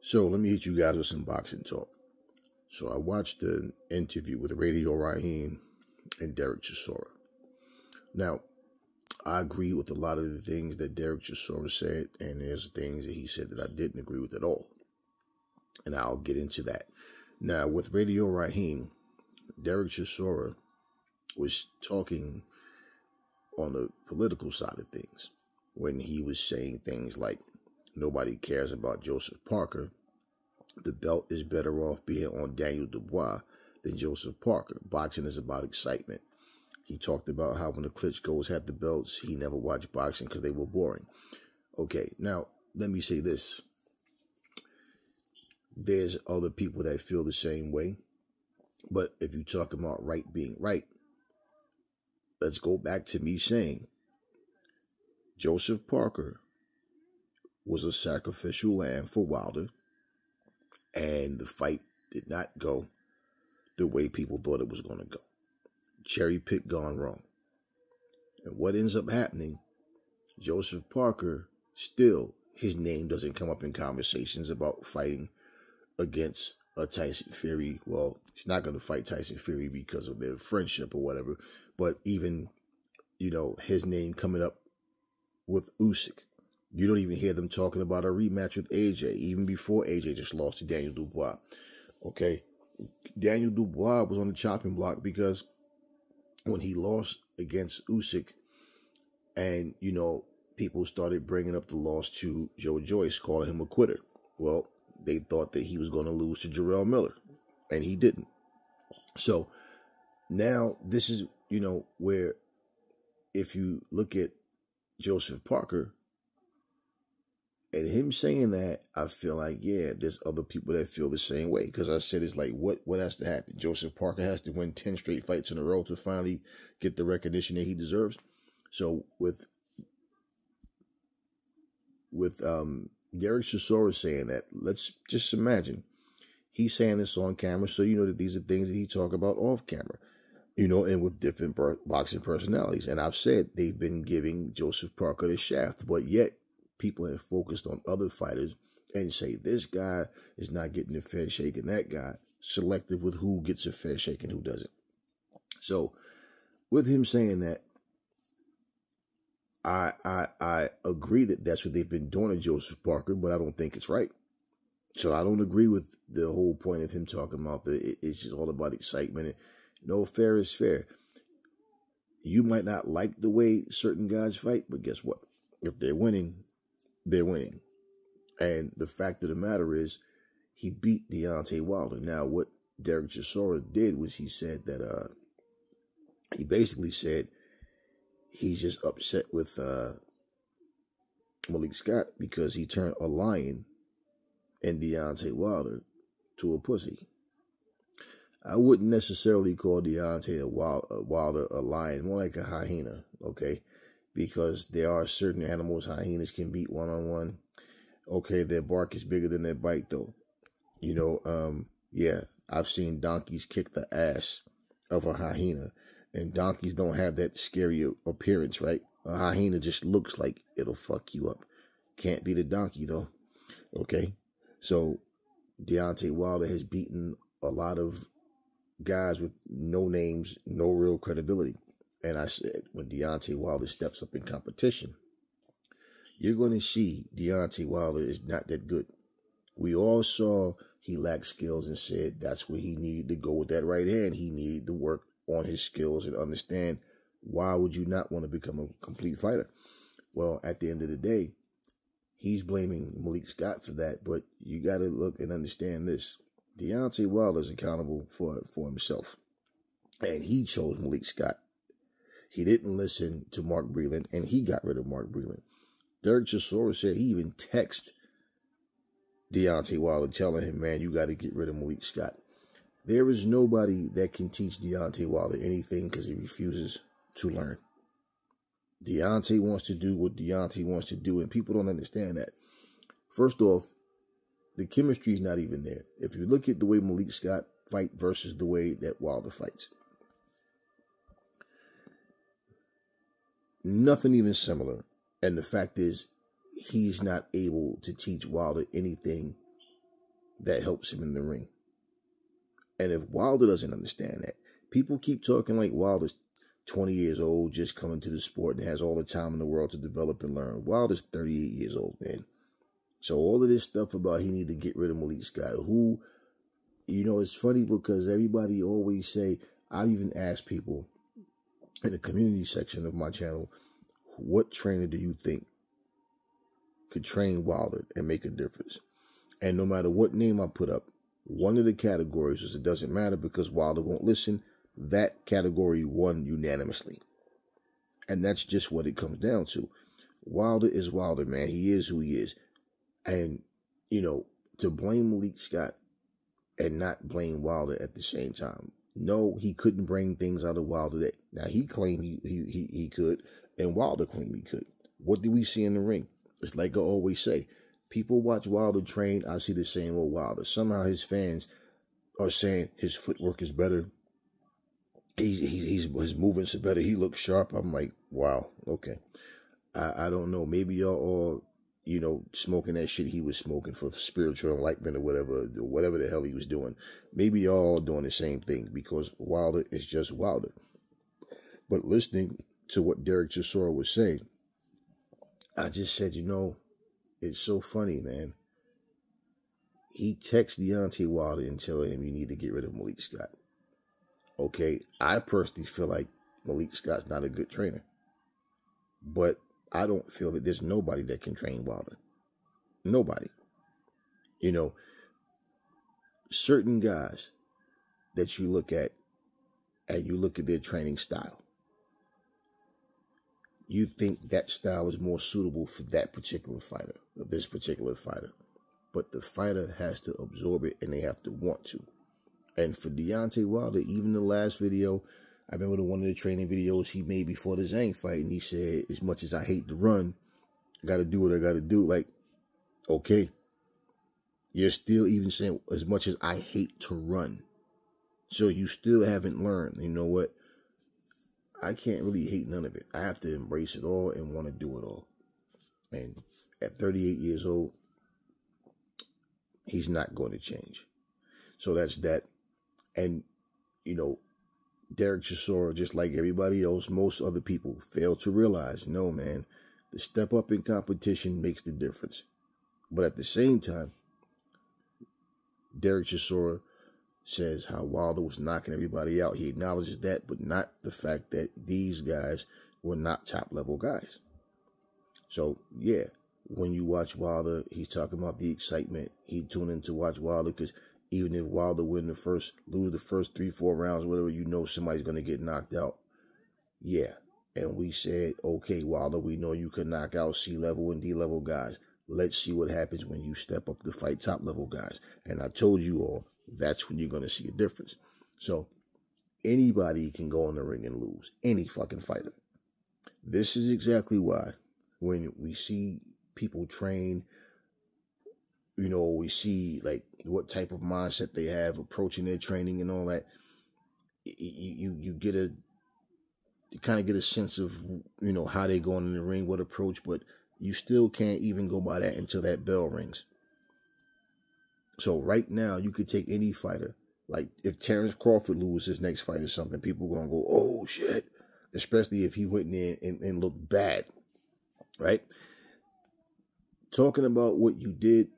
So let me hit you guys with some boxing talk. So I watched an interview with Radio Raheem and Derek Chisora. Now, I agree with a lot of the things that Derek Chisora said, and there's things that he said that I didn't agree with at all. And I'll get into that. Now, with Radio Raheem, Derek Chisora was talking on the political side of things when he was saying things like, nobody cares about Joseph Parker. The belt is better off being on Daniel Dubois than Joseph Parker. Boxing is about excitement. He talked about how when the Klitschko's had the belts, he never watched boxing because they were boring. Okay, now, let me say this. There's other people that feel the same way. But if you talk about right being right, let's go back to me saying Joseph Parker was a sacrificial lamb for Wilder, and the fight did not go the way people thought it was going to go. Cherry pick gone wrong. And what ends up happening, Joseph Parker, still, his name doesn't come up in conversations about fighting against a Tyson Fury. Well, he's not going to fight Tyson Fury because of their friendship or whatever. But even, his name coming up with Usyk. You don't even hear them talking about a rematch with AJ, even before AJ just lost to Daniel Dubois. Okay? Daniel Dubois was on the chopping block because when he lost against Usyk and, people started bringing up the loss to Joe Joyce, calling him a quitter. Well, they thought that he was going to lose to Jarrell Miller, and he didn't. So now this is, where if you look at Joseph Parker and him saying that, I feel like, yeah, there's other people that feel the same way. Because I said it's like, what has to happen? Joseph Parker has to win 10 straight fights in a row to finally get the recognition that he deserves. So with Derek Chisora saying that, let's just imagine he's saying this on camera, so you know that these are things that he talk about off camera, and with different boxing personalities. And I've said they've been giving Joseph Parker the shaft, but yet people have focused on other fighters and say this guy is not getting a fair shake and that guy, selective with who gets a fair shake and who doesn't. So with him saying that, I agree that that's what they've been doing to Joseph Parker, but I don't think it's right. So I don't agree with the whole point of him talking about it's just all about excitement. No, fair is fair. You might not like the way certain guys fight, but guess what? If they're winning, they're winning. And the fact of the matter is, he beat Deontay Wilder. Now, what Derek Chisora did was he said that, he basically said he's just upset with Malik Scott because he turned a lion and Deontay Wilder to a pussy. I wouldn't necessarily call Deontay Wilder a lion, more like a hyena, okay? Because there are certain animals hyenas can beat one-on-one. Okay, their bark is bigger than their bite, though. Yeah, I've seen donkeys kick the ass of a hyena, and donkeys don't have that scary appearance, right? A hyena just looks like it'll fuck you up. Can't beat a donkey, though, okay? So Deontay Wilder has beaten a lot of guys with no names, no real credibility. And I said, when Deontay Wilder steps up in competition, you're going to see Deontay Wilder is not that good. We all saw he lacked skills and said that's where he needed to go with that right hand. He needed to work on his skills and understand why would you not want to become a complete fighter. Well, at the end of the day, he's blaming Malik Scott for that, but you got to look and understand this. Deontay Wilder is accountable for himself, and he chose Malik Scott. He didn't listen to Mark Breland, and he got rid of Mark Breland. Derek Chisora said he even texted Deontay Wilder telling him, man, you got to get rid of Malik Scott. There is nobody that can teach Deontay Wilder anything because he refuses to learn. Deontay wants to do what Deontay wants to do, and people don't understand that. First off, the chemistry is not even there. If you look at the way Malik Scott fight versus the way that Wilder fights, nothing even similar. And the fact is, he's not able to teach Wilder anything that helps him in the ring. And if Wilder doesn't understand that, people keep talking like Wilder's 20 years old, just coming to the sport and has all the time in the world to develop and learn. Wilder's 38 years old, man. So all of this stuff about he need to get rid of Malik Scott, who, you know, it's funny because everybody always say, I even ask people in the community section of my channel, what trainer do you think could train Wilder and make a difference? And no matter what name I put up, one of the categories is it doesn't matter because Wilder won't listen. That category won unanimously. And that's just what it comes down to. Wilder is Wilder, man. He is who he is. And, you know, to blame Malik Scott and not blame Wilder at the same time. No, he couldn't bring things out of Wilder that now he claimed he could, and Wilder claimed he could. What do we see in the ring? It's like I always say, people watch Wilder train, I see the same old Wilder. Somehow his fans are saying his footwork is better. His movements are better. He looks sharp. I'm like, wow, okay. I don't know. Maybe y'all all, you know, smoking that shit he was smoking for spiritual enlightenment or whatever the hell he was doing. Maybe y'all doing the same thing because Wilder is just Wilder. But listening to what Derek Chisora was saying, I just said, you know, it's so funny, man. He texts Deontay Wilder and tell him you need to get rid of Malik Scott. Okay, I personally feel like Malik Scott's not a good trainer. But I don't feel that there's nobody that can train Wilder. Nobody. You know, certain guys that you look at and you look at their training style, you think that style is more suitable for that particular fighter, or this particular fighter. But the fighter has to absorb it and they have to want to. And for Deontay Wilder, even the last video, I remember one of the training videos he made before the Zhang fight, and he said, as much as I hate to run, I got to do what I got to do. Like, okay. You're still even saying, as much as I hate to run. So you still haven't learned. You know what? I can't really hate none of it. I have to embrace it all and want to do it all. And at 38 years old, he's not going to change. So that's that. And, you know, Derek Chisora, just like everybody else, most other people fail to realize, no, man, the step up in competition makes the difference. But at the same time, Derek Chisora says how Wilder was knocking everybody out. He acknowledges that, but not the fact that these guys were not top-level guys. So, yeah, when you watch Wilder, he's talking about the excitement. He tuned in to watch Wilder because even if Wilder lose the first 3-4 rounds, whatever, you know somebody's going to get knocked out. Yeah. And we said, okay, Wilder, we know you can knock out C-level and D-level guys. Let's see what happens when you step up to fight top-level guys. And I told you all, that's when you're going to see a difference. So anybody can go in the ring and lose. Any fucking fighter. This is exactly why when we see people train, you know, we see like what type of mindset they have approaching their training and all that. You kind of get a sense of, you know, how they going in the ring, what approach, but you still can't even go by that until that bell rings. So right now, you could take any fighter. Like if Terrence Crawford loses his next fight or something, people are going to go, oh shit. Especially if he went in and looked bad, right? Talking about what you did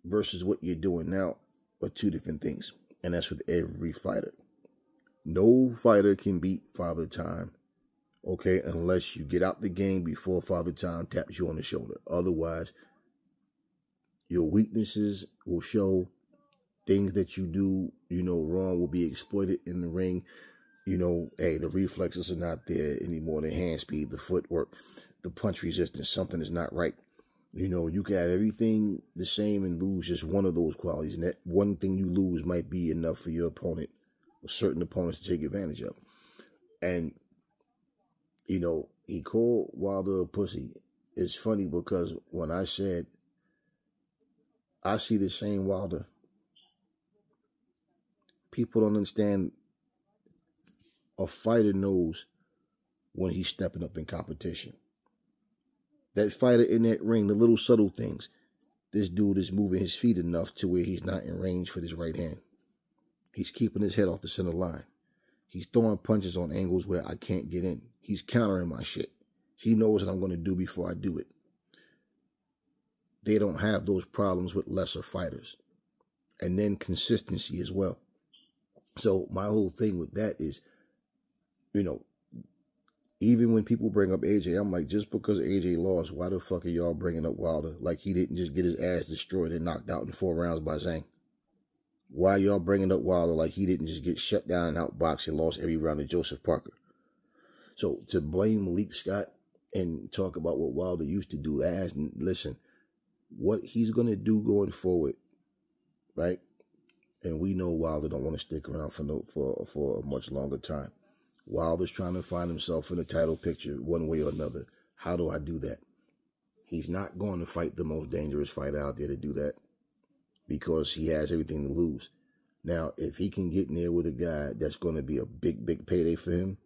versus what you're doing now are two different things. And that's with every fighter. No fighter can beat Father Time, okay, unless you get out the game before Father Time taps you on the shoulder. Otherwise, your weaknesses will show. Things that you do, you know, wrong will be exploited in the ring. You know, hey, the reflexes are not there anymore. The hand speed, the footwork, the punch resistance, something is not right. You know, you can have everything the same and lose just one of those qualities. And that one thing you lose might be enough for your opponent or certain opponents to take advantage of. And, you know, he called Wilder a pussy. It's funny because when I said, I see the same Wilder, people don't understand. A fighter knows when he's stepping up in competition. That fighter in that ring, the little subtle things. this dude is moving his feet enough to where he's not in range for this right hand. He's keeping his head off the center line. He's throwing punches on angles where I can't get in. He's countering my shit. He knows what I'm going to do before I do it. They don't have those problems with lesser fighters. And then consistency as well. So my whole thing with that is, you know, even when people bring up AJ, I'm like, just because AJ lost, why the fuck are y'all bringing up Wilder? Like he didn't just get his ass destroyed and knocked out in 4 rounds by Zhang. Why y'all bringing up Wilder like he didn't just get shut down and outboxed and lost every round to Joseph Parker? So to blame Malik Scott and talk about what Wilder used to do, listen, what he's going to do going forward, right? And we know Wilder don't want to stick around for a much longer time. Wilder's trying to find himself in the title picture one way or another. How do I do that? He's not going to fight the most dangerous fighter out there to do that because he has everything to lose. Now, if he can get in there with a guy that's going to be a big, big payday for him,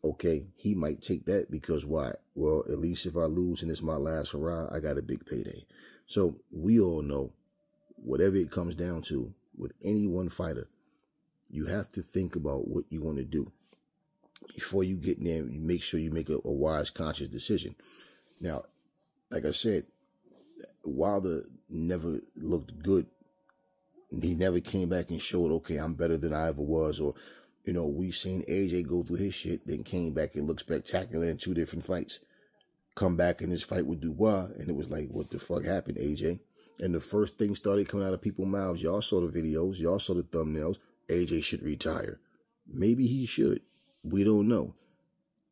okay, he might take that because why? Well, at least if I lose and it's my last hurrah, I got a big payday. So we all know, whatever it comes down to, with any one fighter, you have to think about what you want to do. Before you get in there, you make sure you make a wise, conscious decision. Now, like I said, Wilder never looked good. He never came back and showed, okay, I'm better than I ever was. Or, you know, we seen AJ go through his shit, then came back and looked spectacular in 2 different fights. Come back in this fight with Dubois, and it was like, what the fuck happened, AJ? And the first thing started coming out of people's mouths. Y'all saw the videos. Y'all saw the thumbnails. AJ should retire. Maybe he should. We don't know.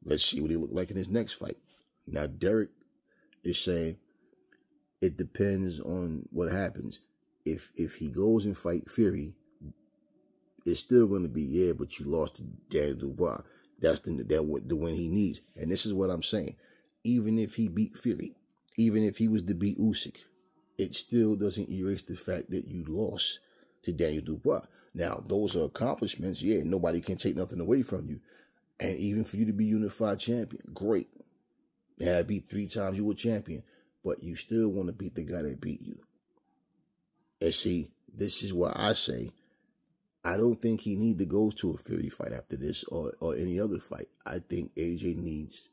Let's see what he look like in his next fight. Now, Derek is saying it depends on what happens. If he goes and fight Fury, it's still going to be, yeah, but you lost to Daniel Dubois. That's the win he needs. And this is what I'm saying. Even if he beat Fury, even if he was to beat Usyk, it still doesn't erase the fact that you lost to Daniel Dubois. Now, those are accomplishments. Yeah, nobody can take nothing away from you. And even for you to be unified champion, great. Yeah, beat 3 times, you were champion. But you still want to beat the guy that beat you. And see, this is why I say, I don't think he need to go to a Fury fight after this or any other fight. I think AJ needs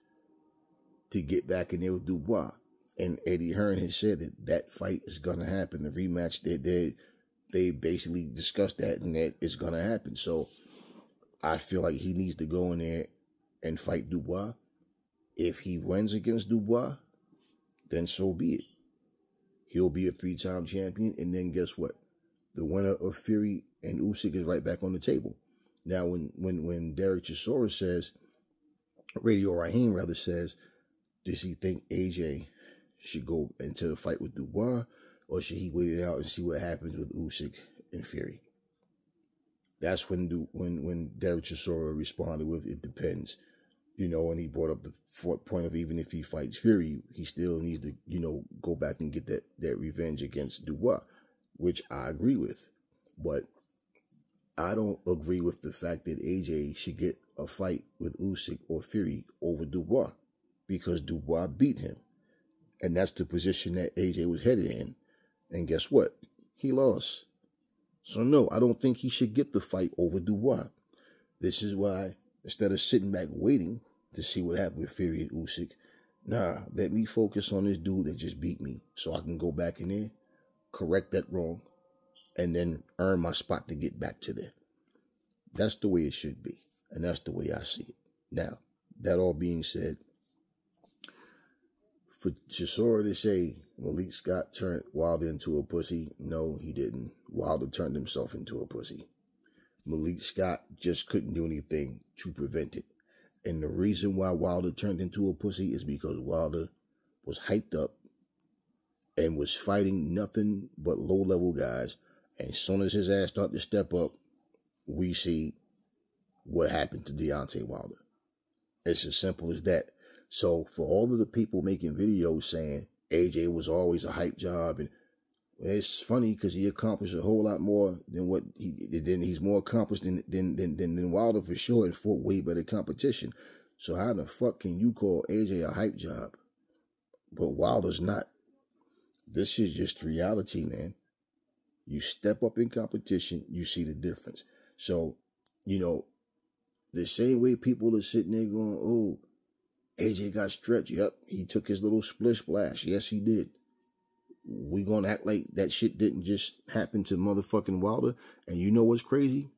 to get back in there with Dubois. And Eddie Hearn has said that that fight is going to happen. The rematch, they basically discussed that and that it's going to happen. So I feel like he needs to go in there and fight Dubois. If he wins against Dubois, then so be it. He'll be a 3-time champion. And then guess what? The winner of Fury and Usyk is right back on the table. Now, when Derek Chisora says, Radio Raheem rather says, does he think AJ should go into the fight with Dubois, or should he wait it out and see what happens with Usyk and Fury? That's when Derek Chisora responded with, it depends. You know, and he brought up the point of even if he fights Fury, he still needs to, you know, go back and get that revenge against Dubois, which I agree with. But I don't agree with the fact that AJ should get a fight with Usyk or Fury over Dubois, because Dubois beat him. And that's the position that AJ was headed in. And guess what? He lost. So no, I don't think he should get the fight over Dubois. This is why, instead of sitting back waiting to see what happened with Fury and Usyk, nah, let me focus on this dude that just beat me so I can go back in there, correct that wrong, and then earn my spot to get back to there. That's the way it should be. And that's the way I see it. Now, that all being said, for Chisora to say Malik Scott turned Wilder into a pussy, no, he didn't. Wilder turned himself into a pussy. Malik Scott just couldn't do anything to prevent it. And the reason why Wilder turned into a pussy is because Wilder was hyped up and was fighting nothing but low-level guys. And as soon as his ass started to step up, we see what happened to Deontay Wilder. It's as simple as that. So for all of the people making videos saying AJ was always a hype job, and it's funny because he accomplished a whole lot more than what he's more accomplished than Wilder for sure, and fought way better competition. So how the fuck can you call AJ a hype job, but Wilder's not? This is just reality, man. You step up in competition, you see the difference. So, you know, the same way people are sitting there going, oh, AJ got stretched. Yep, he took his little splish splash. Yes, he did. We gonna act like that shit didn't just happen to motherfucking Wilder. And you know what's crazy?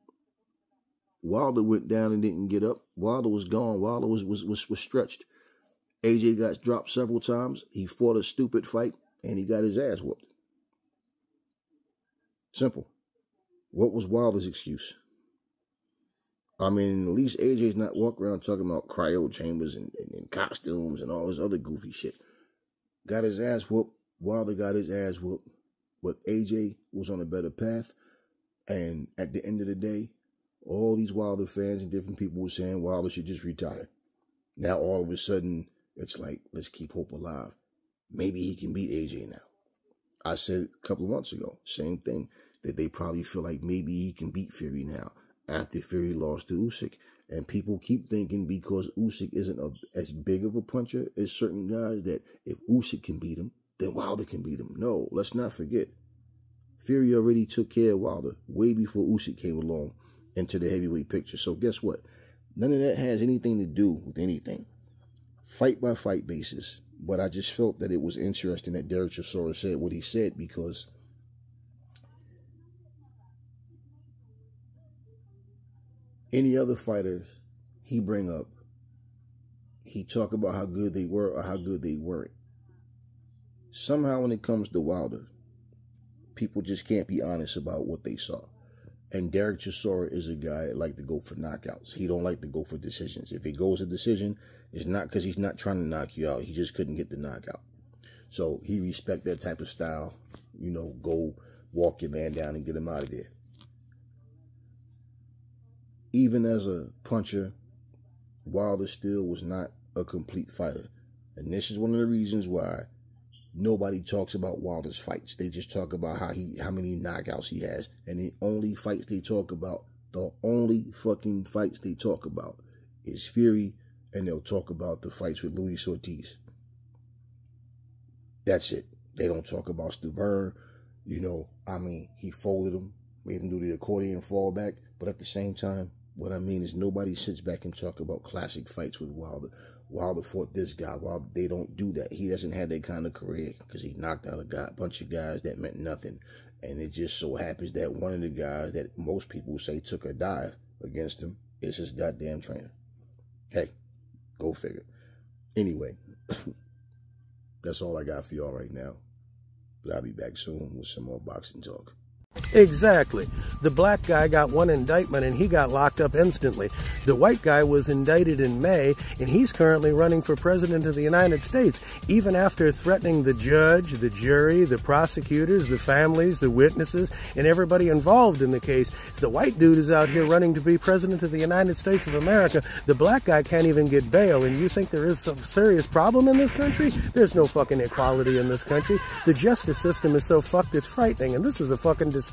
Wilder went down and didn't get up. Wilder was gone. Wilder was stretched. AJ got dropped several times. He fought a stupid fight, and he got his ass whooped. Simple. What was Wilder's excuse? I mean, at least AJ's not walking around talking about cryo chambers and costumes and all this other goofy shit. Got his ass whooped. Wilder got his ass whooped. But AJ was on a better path. And at the end of the day, all these Wilder fans and different people were saying Wilder should just retire. Now all of a sudden, it's like, let's keep hope alive. Maybe he can beat AJ now. I said a couple of months ago, same thing, that they probably feel like maybe he can beat Fury now after Fury lost to Usyk. And people keep thinking because Usyk isn't as big of a puncher as certain guys that if Usyk can beat him, then Wilder can beat him. No, let's not forget. Fury already took care of Wilder way before Usyk came along into the heavyweight picture. So guess what? None of that has anything to do with anything. Fight by fight basis. But I just felt that it was interesting that Derek Chisora said what he said, because any other fighters he bring up, he talk about how good they were or how good they weren't. Somehow when it comes to Wilder, people just can't be honest about what they saw. And Derek Chisora is a guy that like to go for knockouts. He don't like to go for decisions. If he goes a decision, it's not because he's not trying to knock you out. He just couldn't get the knockout. So he respect that type of style. You know, go walk your man down and get him out of there. Even as a puncher, Wilder still was not a complete fighter. And this is one of the reasons why nobody talks about Wilder's fights. They just talk about how many knockouts he has. And the only fights they talk about, the only fucking fights they talk about is Fury, and they'll talk about the fights with Luis Ortiz. That's it. They don't talk about Stavern. You know, I mean, he folded him, made him do the accordion fallback. But at the same time, what I mean is nobody sits back and talk about classic fights with Wilder. Wilder fought this guy. Wilder, they don't do that. He doesn't have that kind of career because he knocked out a bunch of guys that meant nothing. And it just so happens that one of the guys that most people say took a dive against him is his goddamn trainer. Hey, go figure. Anyway, that's all I got for y'all right now. But I'll be back soon with some more boxing talk. Exactly. The black guy got one indictment and he got locked up instantly. The white guy was indicted in May and he's currently running for president of the United States, even after threatening the judge, the jury, the prosecutors, the families, the witnesses, and everybody involved in the case. The white dude is out here running to be president of the United States of America. The black guy can't even get bail, and you think there is some serious problem in this country? There's no fucking equality in this country. The justice system is so fucked it's frightening, and this is a fucking disgrace.